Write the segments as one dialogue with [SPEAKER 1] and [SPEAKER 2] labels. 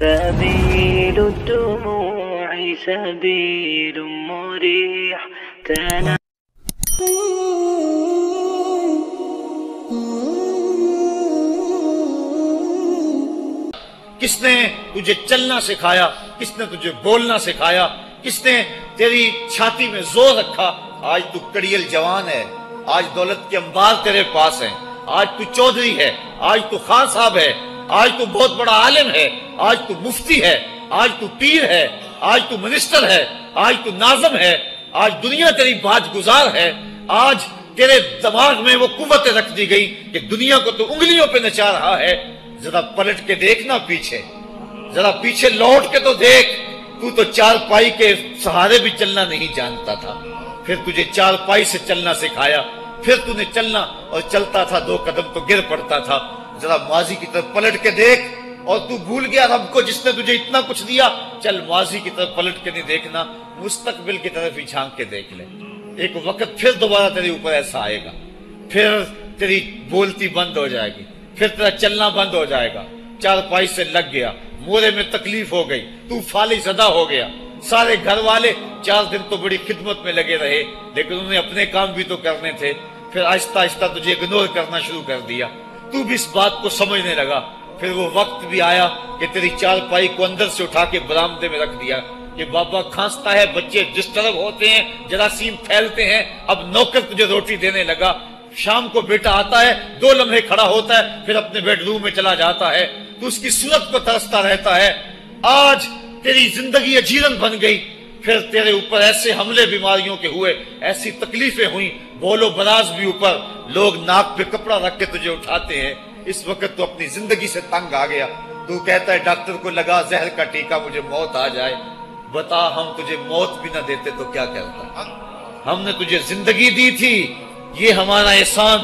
[SPEAKER 1] سبيل الدموع سبيل مريح
[SPEAKER 2] کس نے تجھے چلنا سکھایا؟ کس نے تجھے بولنا سکھایا؟ کس نے تیری چھاتی میں زور رکھا؟ آج تو کڑیل جوان ہے، آج دولت کے انبار تیرے پاس ہیں، آج تو چودھری ہے، آج تو خان صاحب ہے، آج تو بہت بڑا عالم ہے، آج تو مفتی ہے، آج تو پیر ہے، آج تو منسٹر ہے، آج تو ناظم ہے، آج دنیا تیری باج گزار ہے، آج تیرے دماغ میں وہ قوت رکھ دی گئی کہ دنیا کو تو انگلیوں پہ نچا رہا ہے۔ ذرا پلٹ کے دیکھنا پیچھے، ذرا پیچھے لوٹ کے تو دیکھ، تو چار پائی کے سہارے بھی چلنا نہیں جانتا تھا، پھر تجھے چار پائی سے چلنا سکھایا، پھر تو نے چلنا اور چلتا تھا، دو قدم تو گر پڑتا تھا۔ ذرا ماضی کی طرف پلٹ کے دیکھ، اور تو بھول گیا رب کو جس نے تجھے اتنا کچھ دیا۔ چل ماضی کی طرف پلٹ کے نہیں دیکھنا، مستقبل کی طرف ہی جھانک کے دیکھ لے۔ ایک وقت پھر دوبارہ تیرے اوپر ایسا آئے گا، پھر تیری بولتی بند ہو جائے گی، پھر تیرا چلنا بند ہو جائے گا۔ چار پائی سے لگ گیا، مورے میں تکلیف ہو گئی، تو فالج زدہ ہو گیا۔ سارے گھر والے 4 دن تو بڑی خدمت میں لگے رہے، لیکن انہیں اپنے کام بھی تو کرنے تھے، پھر آہستہ آہستہ تجھے اگنور کرنا شروع کر دیا۔ تو بھی اس بات کو سمجھنے لگا۔ پھر وہ وقت بھی آیا کہ تیری چار پائی کو اندر سے اٹھا کے برآمدے میں رکھ دیا کہ بابا کھانستا ہے، بچے جس طرف ہوتے ہیں جراثیم پھیلتے ہیں، اب نوکر تجھے روٹی دینے لگا۔ شام کو بیٹا آتا ہے، 2 لمحے کھڑا ہوتا ہے، پھر اپنے بیڈ روم میں چلا جاتا ہے، تو اس کی صورت کو ترستا رہتا ہے۔ آج تیری زندگی اجیرن بن گئی، پھر تیرے اوپر ایسے حملے بیماریوں کے ہوئے، ایسی تکلیفیں ہوئیں، بول و براز بھی اوپر، لوگ ناک پہ کپڑا رکھ کے تجھے اٹھاتے ہیں۔ اس وقت تو اپنی زندگی سے تنگ آ گیا، تو کہتا ہے ڈاکٹر کو لگا زہر کا ٹیکہ، مجھے موت آ جائے۔ بتا ہم تجھے موت بھی نہ دیتے تو کیا کرتا؟ ہم نے تجھے زندگی دی تھی، یہ ہمارا احسان،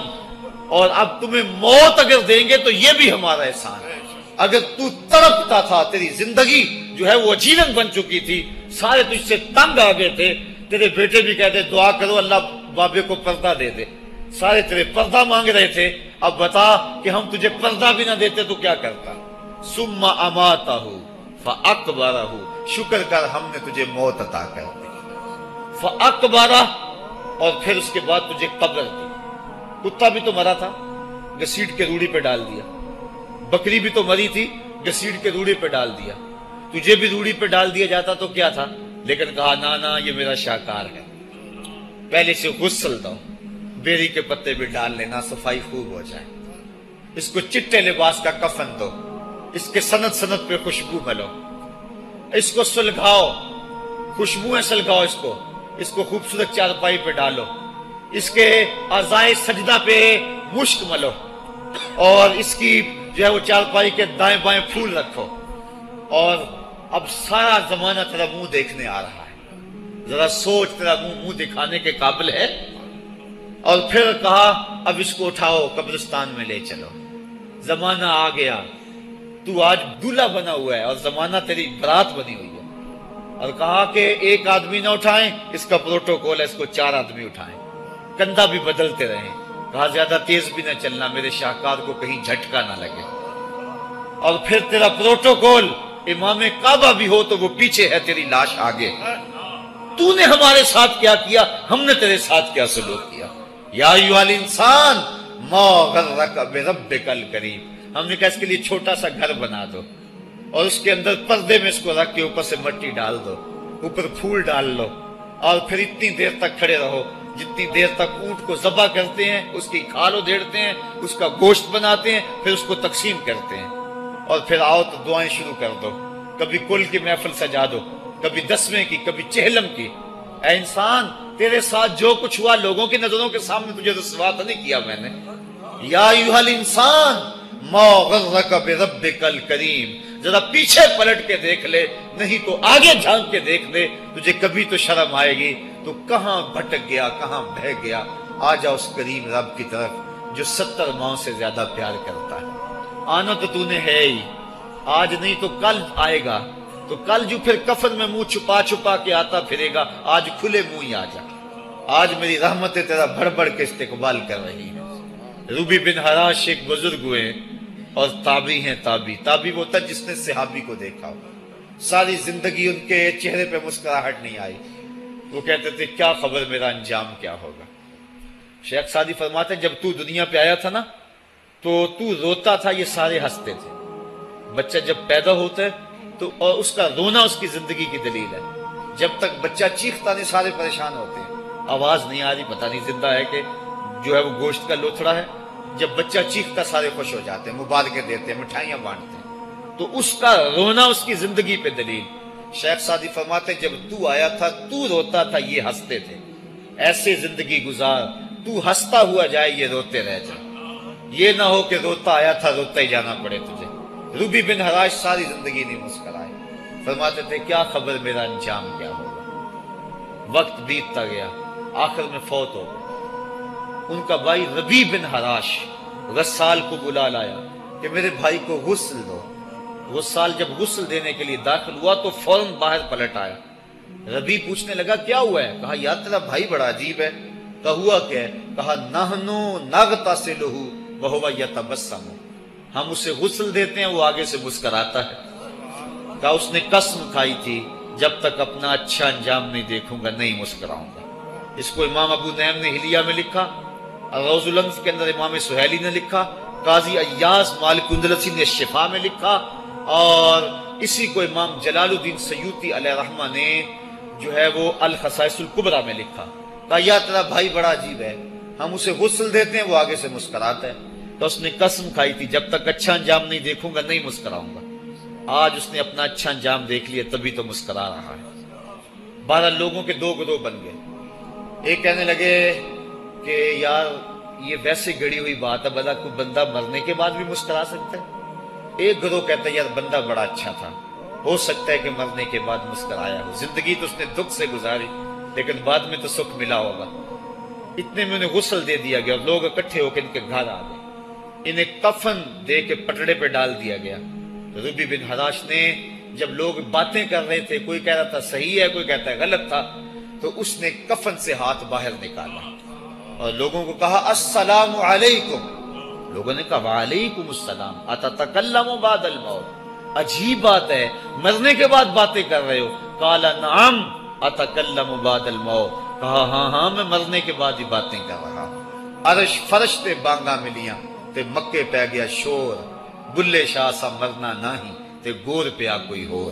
[SPEAKER 2] اور اب تمہیں موت اگر دیں گے تو یہ بھی ہمارا احسان ہے۔ اگر تو تڑپتا تھا، تیری زندگی جو ہے وہ اجیرن بن چکی تھی، سارے تجھ سے تنگ آ گئے تھے، تیرے بیٹے بھی کہتے دعا کرو اللہ بابے کو پردہ دے دے، سارے تیرے پردہ مانگ رہے تھے، اب بتا کہ ہم تجھے پردہ بھی نہ دیتے تو کیا کرتا؟ ثم اماتہ فاقبرہ، شکر کر ہم نے تجھے موت عطا کر دی، فاقبرہ، اور پھر اس کے بعد تجھے قبر دی۔ کتا بھی تو مرا تھا، گھسیٹ کے روڑی پہ ڈال دیا، بکری بھی تو مری تھی، گھسیٹ کے روڑی پہ ڈال دیا، تجھے بھی روڑی پہ ڈال دیا جاتا تو کیا تھا؟ لیکن کہا نا یہ میرا شاہکار ہے، پہلے سے غسل دو، بیری کے پتے بھی ڈال لینا، صفائی خوب ہو جائے، اس کو چٹے لباس کا کفن دو، اس کے سند سند پہ خوشبو ملو، اس کو سلگھاؤ، خوشبوئیں سلگھاؤ، اس کو خوبصورت چارپائی پہ ڈالو، اس کے اعضائے سجدہ پہ مشک ملو، اور اس کی جو ہے وہ چارپائی کے دائیں بائیں پھول رکھو، اور اب سارا زمانہ تیرا منہ دیکھنے آ رہا ہے، ذرا سوچ تیرا منہ دکھانے کے قابل ہے؟ اور پھر کہا اب اس کو اٹھاؤ قبرستان میں لے چلو، زمانہ آ گیا، تو آج دولہا بنا ہوا ہے اور زمانہ تیری برات بنی ہوئی ہے، اور کہا کہ ایک آدمی نہ اٹھائیں، اس کا پروٹوکول ہے، اس کو 4 آدمی اٹھائیں، کندھا بھی بدلتے رہیں، کہا زیادہ تیز بھی نہ چلنا، میرے شاہکار کو کہیں جھٹکا نہ لگے، اور پھر تیرا پروٹوکول امام کعبہ بھی ہو تو وہ پیچھے ہے، تیری لاش آگے۔ تو نے ہمارے ساتھ کیا کیا، ہم نے تیرے ساتھ کیا سلوک کیا؟ یا ایھا الانسان ما غرک بربک الکریم، ہم نے کہا اس کے لیے چھوٹا سا گھر بنا دو، اور اس کے اندر پردے میں اس کو رکھ کے اوپر سے مٹی ڈال دو، اوپر پھول ڈال لو، اور پھر اتنی دیر تک کھڑے رہو جتنی دیر تک اونٹ کو ذبح کرتے ہیں، اس کی کھال ادھیڑتے ہیں، اس کا گوشت بناتے ہیں، پھر اس کو تقسیم کرتے ہیں، اور پھر آؤ تو دعائیں شروع کر دو، کبھی کل کی محفل سجا دو، کبھی 10ویں کی، کبھی چہلم کی۔ اے انسان، تیرے ساتھ جو کچھ ہوا لوگوں کی نظروں کے سامنے تجھے رسوا تو نہیں کیا میں نے؟ یا ایھا الانسان ما غرک بربک الکریم، ذرا پیچھے پلٹ کے دیکھ لے، نہیں تو آگے جھانک کے دیکھ لے، تجھے کبھی تو شرم آئے گی، تو کہاں بھٹک گیا، کہاں بہہ گیا۔ آ جا اس کریم رب کی طرف جو 70 ماؤں سے زیادہ پیار کرتا ہے۔ آنا تو نے ہے ہی، آج نہیں تو کل آئے گا، تو کل جو پھر کفن میں منہ چھپا چھپا کے آتا پھرے گا، آج کھلے منہ ہی آ جا۔ آج میری رحمتیں تیرا بڑھ بڑھ کے استقبال کر رہی ہیں۔ روبی بن حراش ایک بزرگ ہوئے، اور تابی ہیں تابی۔ تابی وہ تھا جس نے صحابی کو دیکھا ہو، ساری زندگی ان کے چہرے پہ مسکراہٹ نہیں آئی، وہ کہتے تھے کیا خبر میرا انجام کیا ہوگا۔ شیخ سعدی فرماتے ہیں جب تو دنیا پہ آیا تھا نا تو روتا تھا، یہ سارے ہنستے تھے۔ بچہ جب پیدا ہوتا ہے تو اور اس کا رونا اس کی زندگی کی دلیل ہے۔ جب تک بچہ چیختا نہیں سارے پریشان ہوتے ہیں، آواز نہیں آ رہی، پتہ نہیں زندہ ہے کہ جو ہے وہ گوشت کا لوتھڑا ہے۔ جب بچہ چیختا سارے خوش ہو جاتے ہیں، مبارکیں دیتے ہیں، مٹھائیاں بانٹتے ہیں، تو اس کا رونا اس کی زندگی پہ دلیل۔ شیخ سعدی فرماتے ہیں جب تو آیا تھا تو روتا تھا، یہ ہنستے تھے، ایسے زندگی گزار تو ہنستا ہوا جائے یہ روتے رہ جائے، یہ نہ ہو کہ روتا آیا تھا روتا ہی جانا پڑے تجھے۔ ربی بن حراش ساری زندگی نہیں مسکرائے، فرماتے تھے کیا خبر میرا انجام کیا ہوگا۔ وقت بیتتا گیا، آخر میں فوت ہو گئے۔ ان کا بھائی ربی بن حراش غسال کو بلا لایا کہ میرے بھائی کو غسل دو۔ غسال جب غسل دینے کے لیے داخل ہوا تو فوراً باہر پلٹ آیا۔ ربی پوچھنے لگا کیا ہوا ہے؟ کہا یار تیرا بھائی بڑا عجیب ہے۔ کہا ہوا کیا ہے؟ کہا نحنو نغتسلہ وہو یتبسم، ہم اسے غسل دیتے ہیں وہ آگے سے مسکراتا ہے۔ کہا اس نے قسم کھائی تھی جب تک اپنا اچھا انجام نہیں دیکھوں گا نہیں مسکراؤں گا۔ اس کو امام ابو نعیم نے حلیہ میں لکھا، روز الانف کے اندر امام سہیلی نے لکھا، قاضی ایاز مالک اندلسی نے شفا میں لکھا، اور اسی کو امام جلال الدین سیوطی علیہ رحمہ نے جو ہے وہ الخصائص الکبریٰ میں لکھا۔ کہا یا تیرا بھائی بڑا عجیب ہے، ہم اسے غسل دیتے ہیں وہ آگے سے مسکراتا ہے۔ تو اس نے قسم کھائی تھی جب تک اچھا انجام نہیں دیکھوں گا نہیں مسکراؤں گا۔ آج اس نے اپنا اچھا انجام دیکھ لیا تبھی تو مسکرا رہا ہے۔ 12 لوگوں کے 2 گروہ بن گئے۔ ایک کہنے لگے کہ یار یہ ویسے گڑی ہوئی بات ہے، بھلا کوئی بندہ مرنے کے بعد بھی مسکرا سکتا ہے۔ ایک گروہ کہتا ہے یار بندہ بڑا اچھا تھا، ہو سکتا ہے کہ مرنے کے بعد مسکرایا ہو، زندگی تو اس نے دکھ سے گزاری لیکن بعد میں تو سکھ ملا ہوگا۔ اتنے میں انہیں غسل دے دیا گیا اور لوگ اکٹھے ہو کے ان کے گھر آ گئے، انہیں کفن دے کے پٹڑے پہ ڈال دیا گیا۔ ربی بن حراش نے جب لوگ باتیں کر رہے تھے، کوئی کہہ رہا تھا صحیح ہے کوئی کہتا ہے غلط تھا، تو اس نے کفن سے ہاتھ باہر نکالا اور لوگوں کو کہا السلام علیکم۔ لوگوں نے کہا وعلیکم السلام، اتتکلم بعد الموت، عجیب بات ہے مرنے کے بعد باتیں کر رہے ہو۔ قال نعم اتکلم بعد الموت، کہا ہاں ہاں میں مرنے کے بعد ہی باتیں کر رہا ہوں۔ عرش فرش تے بانگا ملیاں تے مکے پہ گیا شور، بلے شاہ سا مرنا نہیں تے گور پیا کوئی ہور۔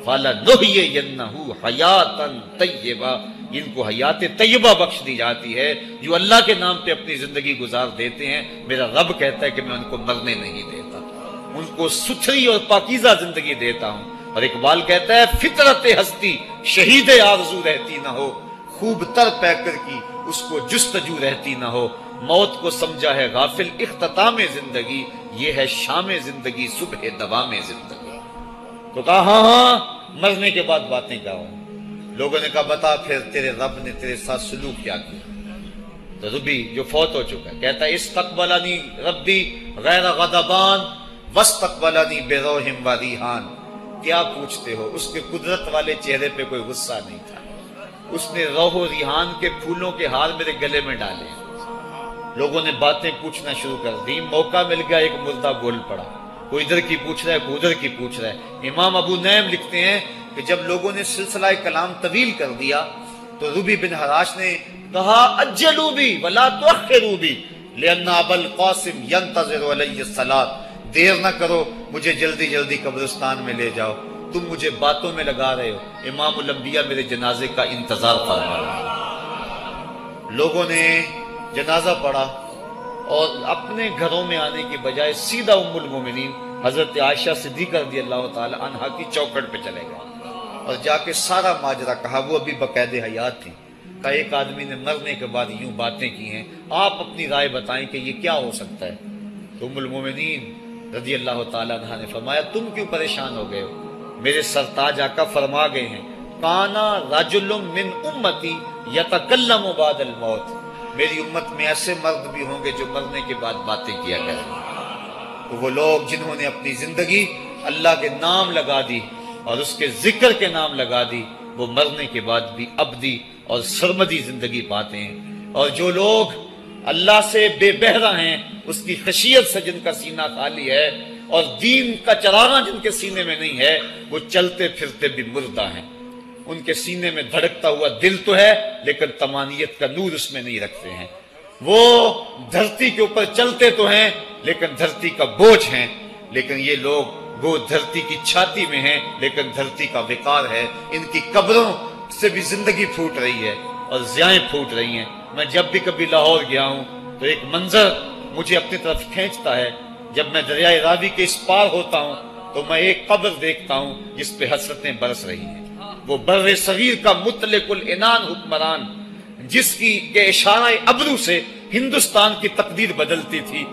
[SPEAKER 2] فَلَنُحْيِيَنَّهُ حَيَاتًا طَيِّبَةً، ان کو حیات طیبہ بخش دی جاتی ہے جو اللہ کے نام پہ اپنی زندگی گزار دیتے ہیں۔ میرا رب کہتا ہے کہ میں ان کو مرنے نہیں دیتا، ان کو ستھری اور پاکیزہ زندگی دیتا ہوں۔ اور اقبال کہتا ہے فطرت ہستی شہید آرزو رہتی نہ ہو، خوب تر پیکر کی اس کو جستجو رہتی نہ ہو۔ موت کو سمجھا ہے غافل اختتام زندگی، یہ ہے شام زندگی صبح دوام زندگی۔ تو کہا ہاں ہاں مرنے کے بعد باتیں کرو۔ لوگوں نے کہا بتا پھر تیرے رب نے تیرے ساتھ سلوک کیا کیا؟ تو ربی جو فوت ہو چکا ہے کہتا ہے استقبلنی ربی غیر غضبان واستقبلنی بروح و ریحان۔ کیا پوچھتے ہو، اس کے قدرت والے چہرے پہ کوئی غصہ نہیں تھا، اس نے روح و ریحان کے پھولوں کے ہار میرے گلے میں ڈالے۔ لوگوں نے باتیں پوچھنا شروع کر دی، موقع مل گیا ایک مردہ بول پڑا، کوئی ادھر کی پوچھ رہا ہے کوئی ادھر کی پوچھ رہا ہے۔ امام ابو نعیم لکھتے ہیں کہ جب لوگوں نے سلسلہ کلام طویل کر دیا تو ربی بن حراش نے کہا اجلوا بی ولا تؤخروا بی لان ابا القاسم ينتظر علی الصلاۃ، دیر نہ کرو مجھے جلدی جلدی قبرستان میں لے جاؤ، تم مجھے باتوں میں لگا رہے ہو، امام الانبیاء میرے جنازے کا انتظار فرما رہے ہیں۔ لوگوں نے جنازہ پڑھا اور اپنے گھروں میں آنے کی بجائے سیدھا ام المومنین حضرت عائشہ صدیقہ رضی اللہ تعالی عنہا کی چوکھٹ پہ چلے گئے اور جا کے سارا ماجرا کہا۔ وہ ابھی باقاعدہ حیات تھی، کہا ایک آدمی نے مرنے کے بعد یوں باتیں کی ہیں، آپ اپنی رائے بتائیں کہ یہ کیا ہو سکتا ہے۔ تو ام المومنین رضی اللہ تعالی عنہا نے فرمایا تم کیوں پریشان ہو گئے ہو، میرے سرتاج آقا فرما گئے ہیں کانا رجل من امتی یتکلم بعد الموت، میری امت میں ایسے مرد بھی ہوں گے جو مرنے کے بعد باتیں کیا کریں۔ تو وہ لوگ جنہوں نے اپنی زندگی اللہ کے نام لگا دی اور اس کے ذکر کے نام لگا دی، وہ مرنے کے بعد بھی ابدی اور سرمدی زندگی پاتے ہیں۔ اور جو لوگ اللہ سے بے بہرا ہیں، اس کی خشیت سے جن کا سینہ خالی ہے اور دین کا چراغاں جن کے سینے میں نہیں ہے، وہ چلتے پھرتے بھی مردہ ہیں۔ ان کے سینے میں دھڑکتا ہوا دل تو ہے لیکن تمانیت کا نور اس میں نہیں رکھتے ہیں۔ وہ دھرتی کے اوپر چلتے تو ہیں لیکن دھرتی کا بوجھ ہیں، لیکن یہ لوگ وہ دھرتی کی چھاتی میں ہیں لیکن دھرتی کا وقار ہے۔ ان کی قبروں سے بھی زندگی پھوٹ رہی ہے اور ضیائیں پھوٹ رہی ہیں۔ میں جب بھی کبھی لاہور گیا ہوں تو ایک منظر مجھے اپنی طرف کھینچتا ہے۔ جب میں دریائے راوی کے اس پار ہوتا ہوں تو میں ایک قبر دیکھتا ہوں جس پہ حسرتیں برس رہی ہیں۔ وہ بر صغیر کا مطلق العنان حکمران، جس کی کے اشارہ ابرو سے ہندوستان کی تقدیر بدلتی تھی،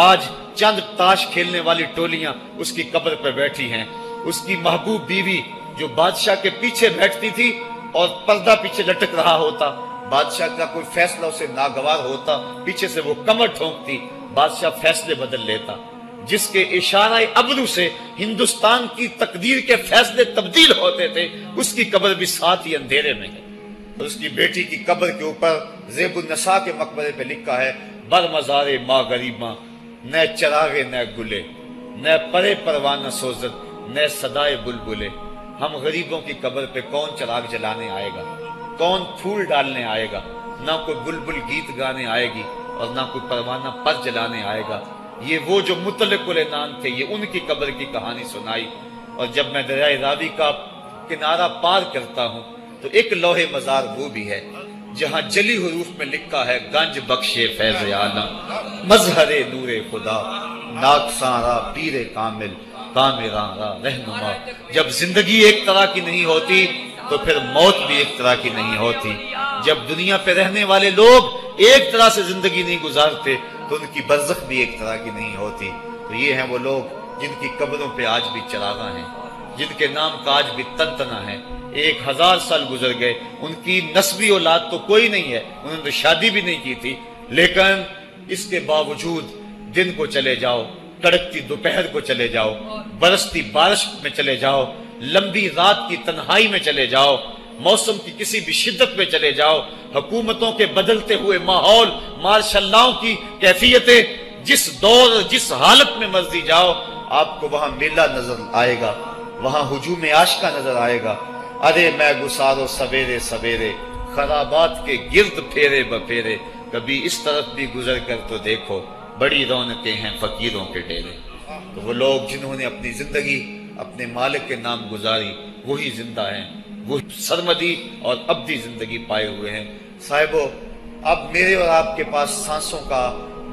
[SPEAKER 2] آج چند تاش کھیلنے والی ٹولیاں اس کی قبر پہ بیٹھی ہیں۔ اس کی محبوب بیوی جو بادشاہ کے پیچھے بیٹھتی تھی اور پردہ پیچھے لٹک رہا ہوتا، بادشاہ کا کوئی فیصلہ اسے ناگوار ہوتا، پیچھے سے وہ کمر ٹھونکتی، بادشاہ فیصلے بدل لیتا۔ جس کے اشارہ ابرو سے ہندوستان کی تقدیر کے فیصلے تبدیل ہوتے تھے، اس کی قبر بھی ساتھ ہی اندھیرے میں ہے۔ اور اس کی بیٹی کی قبر کے اوپر زیب النساء کے مقبرے پہ لکھا ہے، بر مزار ماں غریباں، نہ چراغے نہ گلے، نہ پرے پروانہ سوزد، نہ صدائے بلبلے۔ ہم غریبوں کی قبر پہ کون چراغ جلانے آئے گا، کون پھول ڈالنے آئے گا؟ نہ کوئی بلبل گیت گانے آئے گی اور نہ کوئی پروانہ پر جلانے آئے گا۔ یہ وہ جو مطلق العنان تھے، یہ ان کی قبر کی کہانی سنائی۔ اور جب میں دریائے راوی کا کنارہ پار کرتا ہوں تو ایک لوح مزار وہ بھی ہے جہاں جلی حروف میں لکھا ہے، گنج بخشے فیض عالم، مظہر نور خدا، ناکساں را پیر کامل، کامراں را رہنما۔ جب زندگی ایک طرح کی نہیں ہوتی تو پھر موت بھی ایک طرح کی نہیں ہوتی۔ جب دنیا پہ رہنے والے لوگ ایک طرح سے زندگی نہیں گزارتے تو ان کی برزخ بھی ایک طرح کی نہیں ہوتی۔ تو یہ ہیں وہ لوگ جن کی قبروں پہ آج بھی چراغاں ہیں، جن کے نام کا آج بھی تنتنا ہے۔ 1000 سال گزر گئے، ان کی نسبی اولاد تو کوئی نہیں ہے، انہوں نے شادی بھی نہیں کی تھی، لیکن اس کے باوجود دن کو چلے جاؤ، کڑکتی دوپہر کو چلے جاؤ، برستی بارش میں چلے جاؤ، لمبی رات کی تنہائی میں چلے جاؤ، موسم کی کسی بھی شدت میں چلے جاؤ، حکومتوں کے بدلتے ہوئے ماحول، مارشل لاؤ کی کیفیتیں، جس دور جس حالت میں مرضی جاؤ، آپ کو وہاں میلہ نظر آئے گا، وہاں ہجوم عاشقہ نظر آئے گا۔ ارے میں گسارو سویرے سویرے، خرابات کے گرد پھیرے بپھیرے، کبھی اس طرف بھی گزر کر تو دیکھو، بڑی رونقیں ہیں فقیروں کے ڈیرے۔ تو وہ لوگ جنہوں نے اپنی زندگی اپنے مالک کے نام گزاری، وہی زندہ ہیں، وہ سرمدی اور ابدی زندگی پائے ہوئے ہیں۔ صاحبو، اب میرے اور آپ کے پاس سانسوں کا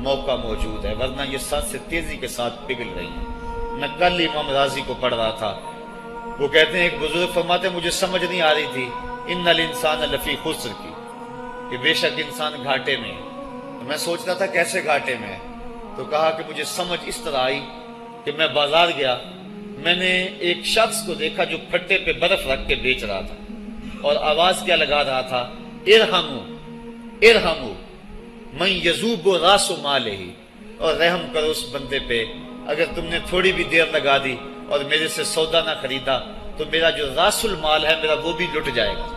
[SPEAKER 2] موقع موجود ہے، ورنہ یہ سانسیں تیزی کے ساتھ پگھل رہی ہیں۔ میں کل امام راضی کو پڑھ رہا تھا، وہ کہتے ہیں، ایک بزرگ فرماتے ہیں، مجھے سمجھ نہیں آ رہی تھی ان الانسان لفی خسر کی، کہ بے شک انسان گھاٹے میں ہے۔ تو میں سوچ رہا تھا کیسے گھاٹے میں ہے، تو کہا کہ مجھے سمجھ اس طرح آئی کہ میں بازار گیا، میں نے ایک شخص کو دیکھا جو پھٹے پہ برف رکھ کے بیچ رہا تھا، اور آواز کیا لگا رہا تھا، ارحمو ارحمو من یذوب راس مالہ، اور رحم کرو اس بندے پہ، اگر تم نے تھوڑی بھی دیر لگا دی اور میرے سے سودا نہ خریدا تو میرا جو راس المال ہے میرا وہ بھی لٹ جائے گا،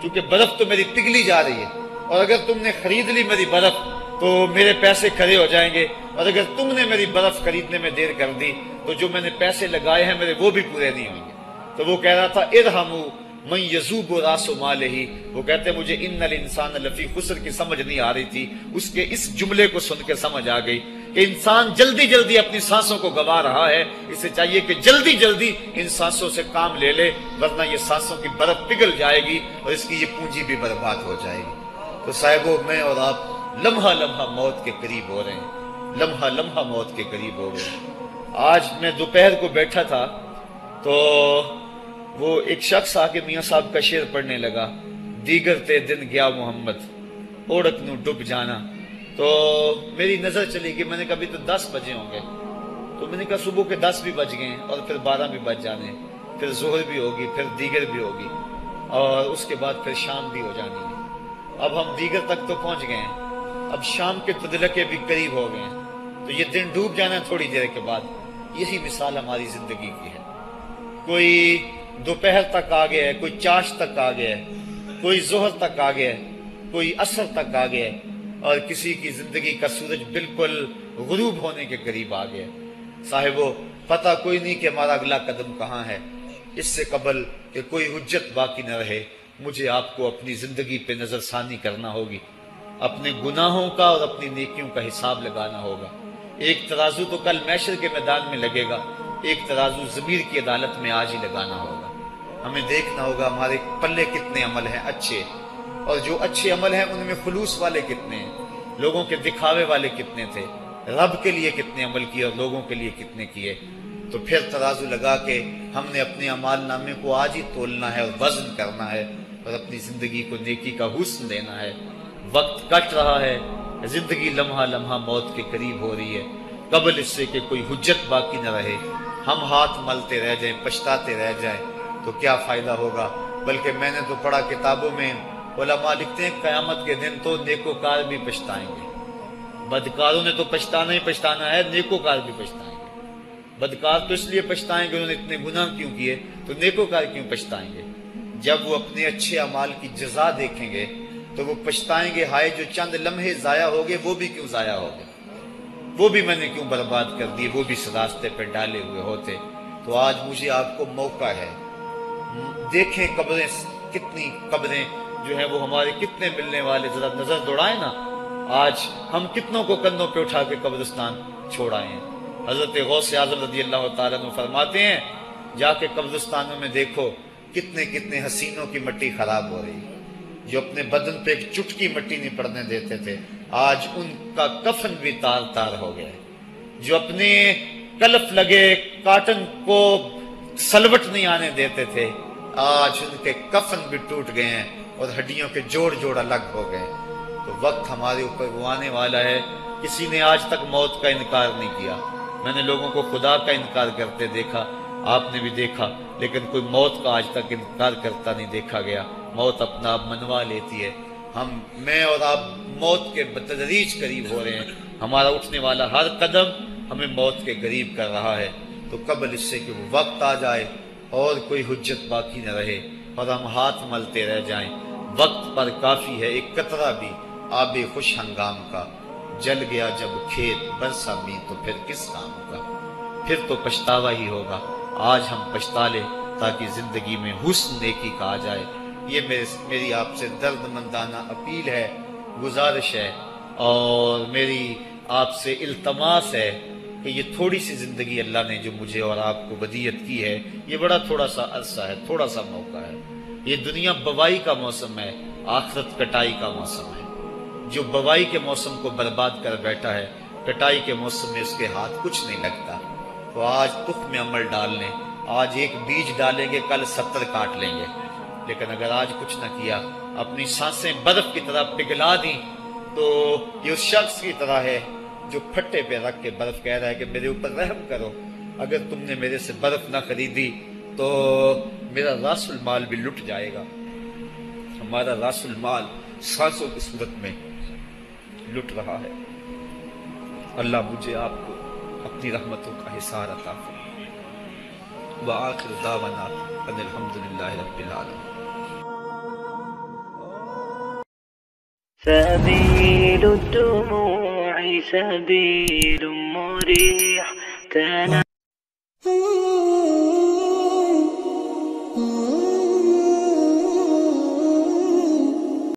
[SPEAKER 2] کیونکہ برف تو میری پگھلی جا رہی ہے، اور اگر تم نے خرید لی میری برف تو میرے پیسے کھڑے ہو جائیں گے، اور اگر تم نے میری برف خریدنے میں دیر کر دی تو جو میں نے پیسے لگائے ہیں میرے وہ بھی پورے نہیں ہوں گے۔ تو وہ کہہ رہا تھا ارحمو من یذوب راس مالہ، وہ کہتے ہیں مجھے ان الانسان لفی خسر کی سمجھ نہیں آ رہی تھی، اس کے اس جملے کو سن کے سمجھ آ گئی کہ انسان جلدی جلدی اپنی سانسوں کو گوا رہا ہے، اسے چاہیے کہ جلدی جلدی ان سانسوں سے کام لے لے، ورنہ یہ سانسوں کی برف پگھل جائے گی اور اس کی یہ پونجی بھی برباد ہو جائے گی۔ تو صاحبو، میں اور آپ لمحہ لمحہ موت کے قریب ہو رہے ہیں، لمحہ لمحہ موت کے قریب ہو گئے۔ آج میں دوپہر کو بیٹھا تھا تو وہ ایک شخص آ کے میاں صاحب کا شعر پڑھنے لگا، دیگر تے دن گیا محمد اوڑک نو ڈب جانا۔ تو میری نظر چلی کہ میں نے کبھی تو 10 بجے ہوں گے، تو میں نے کہا صبح کے 10 بھی بج گئے ہیں اور پھر 12 بھی بج جانے، پھر ظہر بھی ہوگی، پھر دیگر بھی ہوگی، اور اس کے بعد پھر شام بھی ہو جانی ہے۔ اب ہم دیگر تک تو پہنچ گئے ہیں، اب شام کے تدلکے بھی قریب ہو گئے ہیں، تو یہ دن ڈوب جانا ہے تھوڑی دیر کے بعد۔ یہی مثال ہماری زندگی کی ہے، کوئی دوپہر تک آ گیا ہے، کوئی چاش تک آ گیا ہے، کوئی ظہر تک آ گیا ہے، کوئی عصر تک آ گیا ہے، اور کسی کی زندگی کا سورج بالکل غروب ہونے کے قریب آ گیا۔ صاحبو، پتہ کوئی نہیں کہ ہمارا اگلا قدم کہاں ہے۔ اس سے قبل کہ کوئی حجت باقی نہ رہے، مجھے آپ کو اپنی زندگی پہ نظر ثانی کرنا ہوگی، اپنے گناہوں کا اور اپنی نیکیوں کا حساب لگانا ہوگا۔ ایک ترازو تو کل محشر کے میدان میں لگے گا، ایک ترازو ضمیر کی عدالت میں آج ہی لگانا ہوگا۔ ہمیں دیکھنا ہوگا ہمارے پلے کتنے عمل ہیں اچھے، اور جو اچھے عمل ہیں ان میں خلوص والے کتنے ہیں، لوگوں کے دکھاوے والے کتنے تھے، رب کے لیے کتنے عمل کیے اور لوگوں کے لیے کتنے کیے۔ تو پھر ترازو لگا کے ہم نے اپنے اعمال نامے کو آج ہی تولنا ہے اور وزن کرنا ہے، اور اپنی زندگی کو نیکی کا حسن دینا ہے۔ وقت کٹ رہا ہے، زندگی لمحہ لمحہ موت کے قریب ہو رہی ہے۔ قبل اس سے کہ کوئی حجت باقی نہ رہے، ہم ہاتھ ملتے رہ جائیں، پچھتاتے رہ جائیں تو کیا فائدہ ہوگا؟ بلکہ میں نے تو پڑھا کتابوں میں، علماء لکھتے ہیں قیامت کے دن تو نیکوکار بھی پچھتائیں گے۔ بدکاروں نے تو پچھتانا ہی پچھتانا ہے، نیکوکار بھی پچھتائیں گے۔ بدکار تو اس لیے پچھتائیں گے انہوں نے اتنے گناہ کیوں کیے، تو نیکوکار کیوں پچھتائیں گے؟ جب وہ اپنے اچھے اعمال کی جزا دیکھیں گے تو وہ پچھتائیں گے، ہائے جو چند لمحے ضائع ہو گئے وہ بھی کیوں ضائع ہو گئے، وہ بھی میں نے کیوں برباد کر دیے، وہ بھی اس راستے پہ ڈالے ہوئے ہوتے۔ تو آج مجھے آپ کو موقع ہے، دیکھیں قبریں، کتنی قبریں جو ہیں وہ ہمارے کتنے ملنے والے، ذرا نظر دوڑائیں نا، آج ہم کتنوں کو کندھوں پہ اٹھا کے قبرستان چھوڑائے ہیں۔ حضرت غوث اعظم رضی اللہ تعالیٰ عنہ فرماتے ہیں، جا کے قبرستانوں میں دیکھو کتنے کتنے حسینوں کی مٹی خراب ہو رہی ہے، جو اپنے بدن پہ ایک چٹکی مٹی نہیں پڑنے دیتے تھے، آج ان کا کفن بھی تار تار ہو گیا ہے۔ جو اپنے کلف لگے کاٹن کو سلوٹ نہیں آنے دیتے تھے، آج ان کے کفن بھی ٹوٹ گئے ہیں اور ہڈیوں کے جوڑ جوڑ الگ ہو گئے۔ تو وقت ہمارے اوپر وہ آنے والا ہے، کسی نے آج تک موت کا انکار نہیں کیا۔ میں نے لوگوں کو خدا کا انکار کرتے دیکھا، آپ نے بھی دیکھا، لیکن کوئی موت کا آج تک انکار کرتا نہیں دیکھا گیا۔ موت اپنا آپ منوا لیتی ہے۔ میں اور آپ موت کے بتدریج قریب ہو رہے ہیں، ہمارا اٹھنے والا ہر قدم ہمیں موت کے قریب کر رہا ہے۔ تو قبل اس سے کہ وہ وقت آ جائے اور کوئی حجت باقی نہ رہے اور ہم ہاتھ ملتے رہ جائیں، وقت پر کافی ہے ایک قطرہ بھی آب خوش ہنگام کا، جل گیا جب کھیت برسا می تو پھر کس کام کا، پھر تو پچھتاوا ہی ہوگا۔ آج ہم پچھتا لیں تاکہ زندگی میں حسن نیکی کا آ جائے۔ یہ میری آپ سے درد مندانہ اپیل ہے، گزارش ہے، اور میری آپ سے التماس ہے کہ یہ تھوڑی سی زندگی اللہ نے جو مجھے اور آپ کو ودیعت کی ہے، یہ بڑا تھوڑا سا عرصہ ہے، تھوڑا سا موقع ہے۔ یہ دنیا بوائی کا موسم ہے، آخرت کٹائی کا موسم ہے۔ جو بوائی کے موسم کو برباد کر بیٹھا ہے، کٹائی کے موسم میں اس کے ہاتھ کچھ نہیں لگتا۔ تو آج تخم عمل ڈال لیں، آج ایک بیج ڈالیں گے، کل 70 کاٹ لیں گے۔ لیکن اگر آج کچھ نہ کیا، اپنی سانسیں برف کی طرح پگھلا دیں، تو یہ اس شخص کی طرح ہے جو پھٹے پہ رکھ کے برف کہہ رہا ہے کہ میرے اوپر رحم کرو، اگر تم نے میرے سے برف نہ خریدی تو میرا راس المال بھی لٹ جائے گا۔ ہمارا راس المال سانسوں کی صورت میں لٹ رہا ہے۔ اللہ مجھے آپ کو اپنی رحمتوں کا حصار عطا فرمائے۔ وآخر دعوانا ان الحمدللہ رب العالمین۔
[SPEAKER 1] سبيل الدموع سبيل مريح